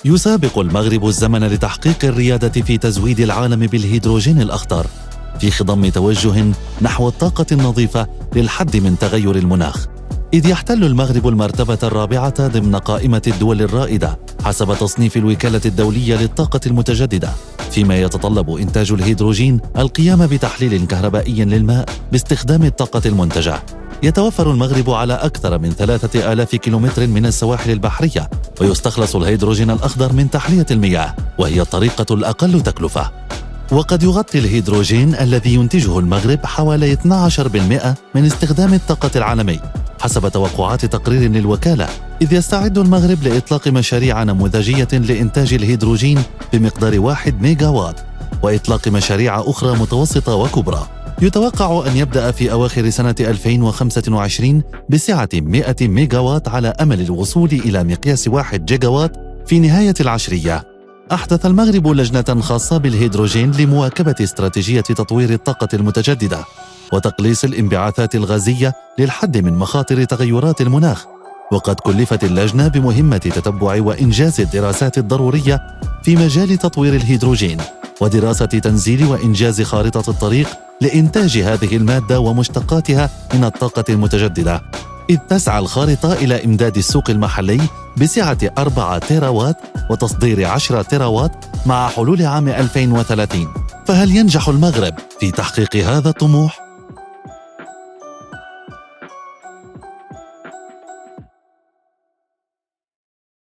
يسابق المغرب الزمن لتحقيق الريادة في تزويد العالم بالهيدروجين الأخضر في خضم توجه نحو الطاقة النظيفة للحد من تغير المناخ، إذ يحتل المغرب المرتبة الرابعة ضمن قائمة الدول الرائدة حسب تصنيف الوكالة الدولية للطاقة المتجددة، فيما يتطلب إنتاج الهيدروجين القيام بتحليل كهربائي للماء باستخدام الطاقة المنتجة. يتوفر المغرب على أكثر من 3000 كيلومتر من السواحل البحرية، ويستخلص الهيدروجين الأخضر من تحلية المياه، وهي الطريقة الأقل تكلفة. وقد يغطي الهيدروجين الذي ينتجه المغرب حوالي 12% من استخدام الطاقة العالمي حسب توقعات تقرير للوكالة، إذ يستعد المغرب لإطلاق مشاريع نموذجية لإنتاج الهيدروجين بمقدار 1 ميجا وات، وإطلاق مشاريع أخرى متوسطة وكبرى. يتوقع أن يبدأ في أواخر سنة 2025 بسعة 100 ميجا وات على أمل الوصول إلى مقياس 1 جيجا وات في نهاية العشرية. أحدث المغرب لجنة خاصة بالهيدروجين لمواكبة استراتيجية تطوير الطاقة المتجددة وتقليص الانبعاثات الغازية للحد من مخاطر تغيرات المناخ، وقد كلفت اللجنة بمهمة تتبع وإنجاز الدراسات الضرورية في مجال تطوير الهيدروجين ودراسة تنزيل وإنجاز خارطة الطريق لإنتاج هذه المادة ومشتقاتها من الطاقة المتجددة، إذ تسعى الخارطة إلى إمداد السوق المحلي بسعة 4 تيراوات وتصدير 10 تيراوات مع حلول عام 2030. فهل ينجح المغرب في تحقيق هذا الطموح؟